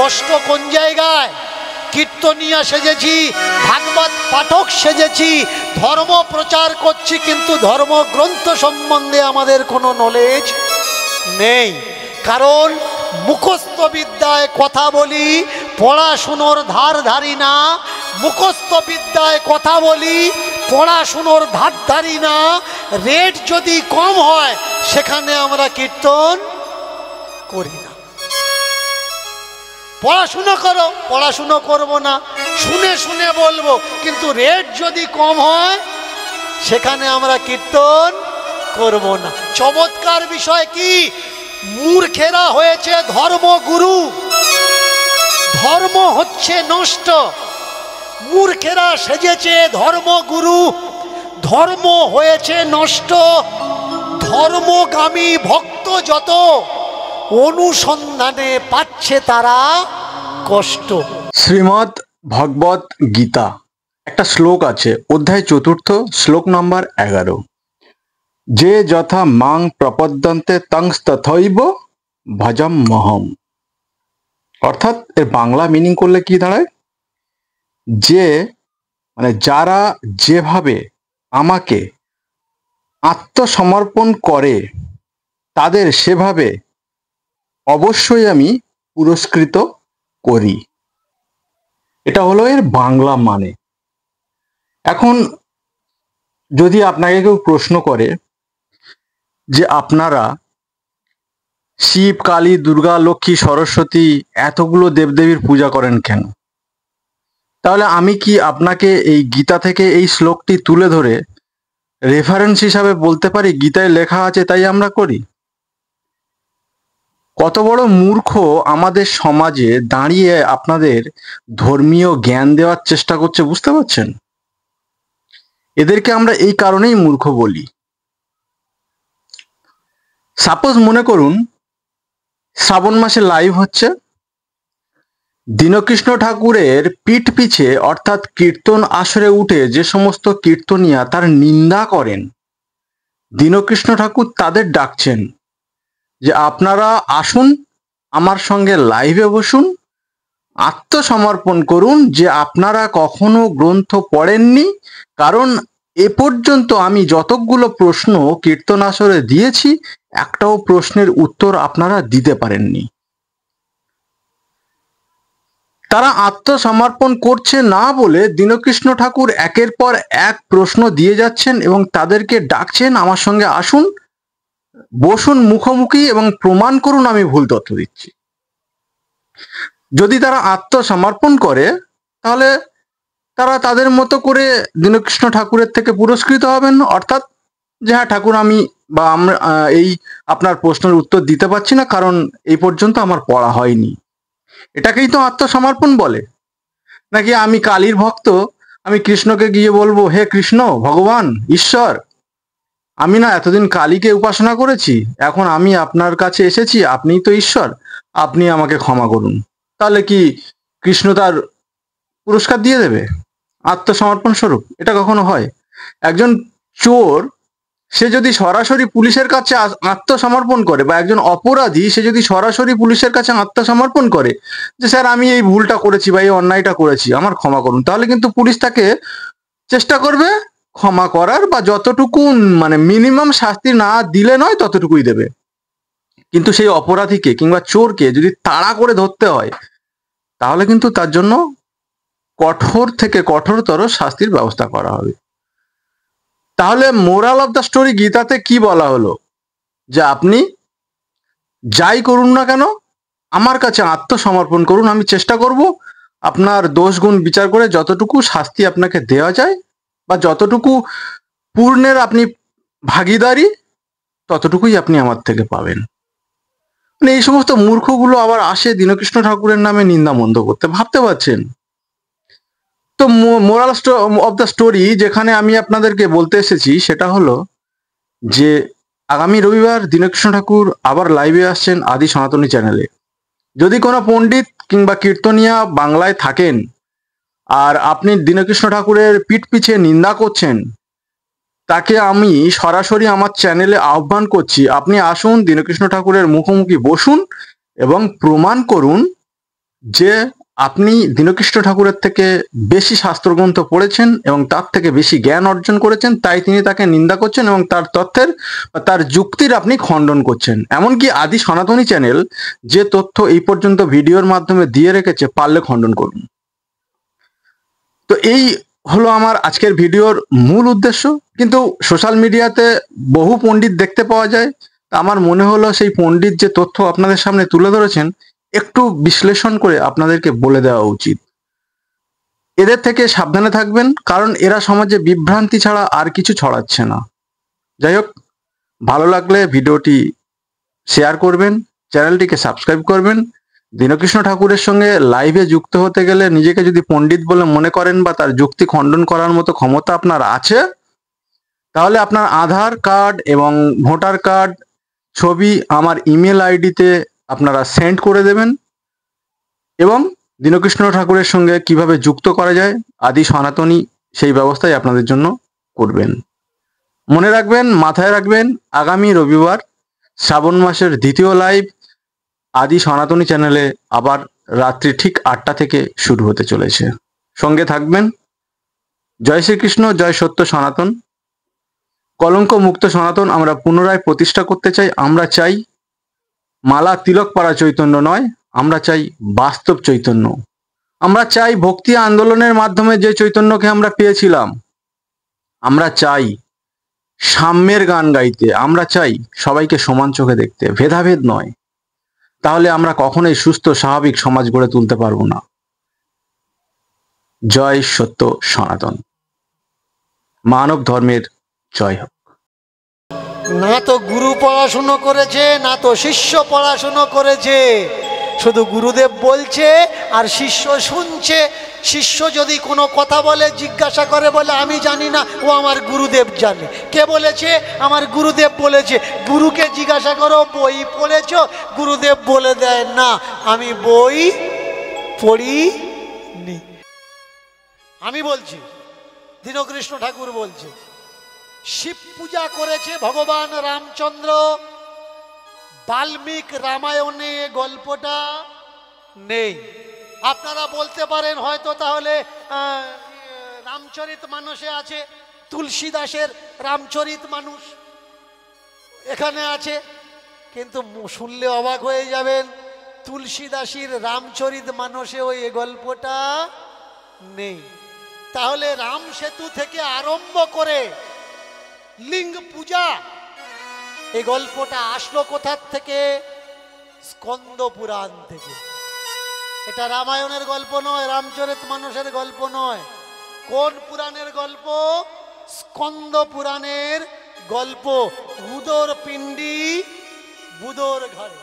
কষ্ট কোন জায়গায়? কীর্তনিয়া সেজেছি, ভাগবত পাঠক সেজেছি, ধর্ম প্রচার করছি, কিন্তু ধর্মগ্রন্থ সম্বন্ধে আমাদের কোনো নলেজ নেই। কারণ মুখস্থ বিদ্যায় কথা বলি, পড়াশুনোর ধার ধারি না। মুখস্থ বিদ্যায় কথা বলি, পড়াশুনোর ধার ধারি না। রেট যদি কম হয় সেখানে আমরা কীর্তন করি না। পড়াশুনো করো, পড়াশুনো করব না, শুনে শুনে বলবো, কিন্তু রেট যদি কম হয় সেখানে আমরা কীর্তন করব না। চমৎকার বিষয় কি? মূর্খেরা হয়েছে ধর্মগুরু, ধর্ম হচ্ছে নষ্ট। মূর্খেরা সেজেছে ধর্মগুরু, ধর্ম হয়েছে নষ্ট। ধর্মগামী ভক্ত যত অনুসন্ধানে পাচ্ছে তারা কষ্ট। শ্রীমদ্ ভগবত গীতা একটা শ্লোক আছে, অধ্যায় 4, শ্লোক নম্বর 11, যে যথা মাং প্রপদ্যন্তে তংস্তথৈব ভজম মহম। অর্থাৎ এর বাংলা মিনিং করলে কি দাঁড়ায়? যে যারা যেভাবে আমাকে আত্মসমর্পণ করে তাদের সেভাবে অবশ্যই আমি পুরস্কৃত করি। এটা হলো এর বাংলা মানে। এখন যদি আপনাকে কেউ প্রশ্ন করে যে আপনারা শিব, কালী, দুর্গা, লক্ষ্মী, সরস্বতী এতগুলো দেবদেবীর পূজা করেন কেন, তাহলে আমি কি আপনাকে এই গীতা থেকে এই শ্লোকটি তুলে ধরে রেফারেন্স হিসাবে বলতে পারি গীতায় লেখা আছে তাই আমরা করি? কত বড় মূর্খ আমাদের সমাজে দাঁড়িয়ে আপনাদের ধর্মীয় জ্ঞান দেওয়ার চেষ্টা করছে, বুঝতে পারছেন? এদেরকে আমরা এই কারণেই মূর্খ বলি। সাপোজ মনে করুন শ্রাবণ মাসে লাইভ হচ্ছে, দীনকৃষ্ণ ঠাকুরের পিঠ পিছে অর্থাৎ কীর্তন আসরে উঠে যে সমস্ত কীর্তনিয়া তার নিন্দা করেন, দীনকৃষ্ণ ঠাকুর তাদের ডাকছেন যে আপনারা আসুন, আমার সঙ্গে লাইভে বসুন, আত্মসমর্পণ করুন যে আপনারা কখনো গ্রন্থ পড়েননি, কারণ এ পর্যন্ত আমি যতগুলো প্রশ্ন কীর্তন আসরে দিয়েছি একটাও প্রশ্নের উত্তর আপনারা দিতে পারেননি। তারা আত্মসমর্পণ করছে না বলে দীনকৃষ্ণ ঠাকুর একের পর এক প্রশ্ন দিয়ে যাচ্ছেন এবং তাদেরকে ডাকছেন আমার সঙ্গে আসুন, বসুন মুখোমুখি এবং প্রমাণ করুন আমি ভুল তথ্য দিচ্ছি। যদি তারা আত্মসমর্পণ করে তাহলে তারা তাদের মতো করে দীনকৃষ্ণ ঠাকুরের থেকে পুরস্কৃত হবেন, অর্থাৎ যে হ্যাঁ ঠাকুর আমি বা আমরা এই আপনার প্রশ্নের উত্তর দিতে পারছি না কারণ এই পর্যন্ত আমার পড়া হয়নি। এটাকেই তো আত্মসমর্পণ বলে। নাকি আমি কালীর ভক্ত, আমি কৃষ্ণকে গিয়ে বলবো হে কৃষ্ণ ভগবান ঈশ্বর, আমি না এতদিন কালীকে উপাসনা করেছি, এখন আমি আপনার কাছে এসেছি, আপনিই তো ঈশ্বর, আপনি আমাকে ক্ষমা করুন। তাহলে কি কৃষ্ণ তার পুরস্কার দিয়ে দেবে আত্মসমর্পণ স্বরূপ? এটা কখনো হয়? একজন চোর সে যদি সরাসরি পুলিশের কাছে আত্মসমর্পণ করে, বা একজন অপরাধী সে যদি সরাসরি পুলিশের কাছে আত্মসমর্পণ করে যে স্যার আমি এই ভুলটা করেছি বা এই অন্যায়টা করেছি, আমার ক্ষমা করুন, তাহলে কিন্তু পুলিশ তাকে চেষ্টা করবে ক্ষমা করার, বা যতটুকু মিনিমাম শাস্তি না দিলে নয় ততটুকুই দেবে। কিন্তু সেই অপরাধীকে কিংবা চোরকে যদি তাড়া করে ধরতে হয় তাহলে কিন্তু তার জন্য কঠোর থেকে কঠোরতর শাস্তির ব্যবস্থা করা হবে। তাহলে মোরাল অফ দ্য স্টোরি গীতাতে কি বলা হলো? যে আপনি যাই করুন না কেন আমার কাছে আত্মসমর্পণ করুন, আমি চেষ্টা করব আপনার দোষ গুণ বিচার করে যতটুকু শাস্তি আপনাকে দেওয়া যায় বা যতটুকু পূর্ণের আপনি ভাগীদারি ততটুকুই আপনি আমার থেকে পাবেন। এই সমস্ত মূর্খগুলো আবার আসে দীনকৃষ্ণ ঠাকুরের নামে নিন্দা মন্দ করতে, ভাবতে পারছেন? তো মোরাল অফ দ্য স্টোরি যেখানে আমি আপনাদেরকে বলতে এসেছি সেটা হলো যে আগামী রবিবার দীনকৃষ্ণ ঠাকুর আবার লাইভে আসছেন আদি সনাতনী চ্যানেলে। যদি কোনো পণ্ডিত কিংবা কীর্তনিয়া বাংলায় থাকেন আর আপনি দীনকৃষ্ণ ঠাকুরের পিঠ পিছে নিন্দা করছেন, তাকে আমি সরাসরি আমার চ্যানেলে আহ্বান করছি, আপনি আসুন দীনকৃষ্ণ ঠাকুরের মুখোমুখি বসুন এবং প্রমাণ করুন যে আপনি দীনকৃষ্ণ ঠাকুরের থেকে বেশি শাস্ত্রগ্রন্থ পড়েছেন এবং তার থেকে বেশি জ্ঞান অর্জন করেছেন, তাই তিনি তাকে নিন্দা করছেন এবং তার তথ্যের বা তার যুক্তির আপনি খণ্ডন করছেন। এমনকি আদি সনাতনী চ্যানেল যে তথ্য এই পর্যন্ত ভিডিওর মাধ্যমে দিয়ে রেখেছে, পারলে খণ্ডন করুন। তো এই হলো আমার আজকের ভিডিওর মূল উদ্দেশ্য। কিন্তু সোশ্যাল মিডিয়াতে বহু পণ্ডিত দেখতে পাওয়া যায়, তা আমার মনে হলো সেই পণ্ডিত যে তথ্য আপনাদের সামনে তুলে ধরেছেন, একটু বিশ্লেষণ করে আপনাদেরকে বলে দেওয়া উচিত। এদের থেকে সাবধানে থাকবেন, কারণ এরা সমাজে বিভ্রান্তি ছাড়া আর কিছু ছড়াচ্ছে না। যাই হোক, ভালো লাগলে ভিডিওটি শেয়ার করবেন, চ্যানেলটিকে সাবস্ক্রাইব করবেন। দীনকৃষ্ণ ঠাকুরের সঙ্গে লাইভে যুক্ত হতে গেলে নিজেকে যদি পণ্ডিত বলে মনে করেন বা তার যুক্তি খণ্ডন করার মতো ক্ষমতা আপনার আছে, তাহলে আপনার আধার কার্ড এবং ভোটার কার্ড ছবি আমার ইমেল আইডিতে আপনারা সেন্ড করে দেবেন এবং দীনকৃষ্ণ ঠাকুরের সঙ্গে কিভাবে যুক্ত করা যায় আদি সনাতনী সেই ব্যবস্থাই আপনাদের জন্য করবেন। মনে রাখবেন, মাথায় রাখবেন, আগামী রবিবার শ্রাবণ মাসের দ্বিতীয় লাইভ আদি সনাতনী চ্যানেলে আবার রাত্রি ঠিক 8টা থেকে শুরু হতে চলেছে। সঙ্গে থাকবেন। জয় শ্রীকৃষ্ণ, জয় সত্য সনাতন। কলঙ্ক মুক্ত সনাতন আমরা পুনরায় প্রতিষ্ঠা করতে চাই। আমরা চাই মালা তিলক পাড়া চৈতন্য নয়, আমরা চাই বাস্তব চৈতন্য। আমরা চাই ভক্তি আন্দোলনের মাধ্যমে যে চৈতন্যকে আমরা পেয়েছিলাম। আমরা চাই সাম্যের গান গাইতে। আমরা চাই সবাইকে সমান চোখে দেখতে, ভেদাভেদ নয়। তাহলে আমরা কখনোই সুস্থ স্বাভাবিক সমাজ গড়ে তুলতে পারবো না। জয় সত্য সনাতন। মানব ধর্মের জয় হোক। না তো গুরু পড়াশুনো করেছে, না তো শিষ্য পড়াশুনো করেছে, শুধু গুরুদেব বলছে আর শিষ্য শুনছে। শিষ্য যদি কোনো কথা বলে জিজ্ঞাসা করে, বলে আমি জানি না, ও আমার গুরুদেব জানে। কে বলেছে? আমার গুরুদেব বলেছে। গুরুকে জিজ্ঞাসা করো বই পড়েছ? গুরুদেব বলে দেয় না, আমি বই পড়িনি। আমি বলছি, দীনকৃষ্ণ ঠাকুর বলছে, শিব পূজা করেছে ভগবান রামচন্দ্র। বাল্মীকি রামায়ণে গল্পটা নেই। আপনারা বলতে পারেন হয়তো তাহলে রামচরিত মানুষে আছে, তুলসীদাসের রামচরিত মানুষ এখানে আছে, কিন্তু শুনলে অবাক হয়ে যাবেন, তুলসীদাসীর রামচরিত মানুষে ওই গল্পটা নেই। তাহলে রাম সেতু থেকে আরম্ভ করে লিঙ্গ পূজা, এই গল্পটা আসলো কোথার থেকে? স্কন্দ পুরাণ থেকে। এটা রামায়ণের গল্প নয়, রামচরিত মানুষের গল্প নয়। কোন পুরাণের গল্প? স্কন্দ পুরাণের গল্প। উদর পিণ্ডি বুদর ঘরে।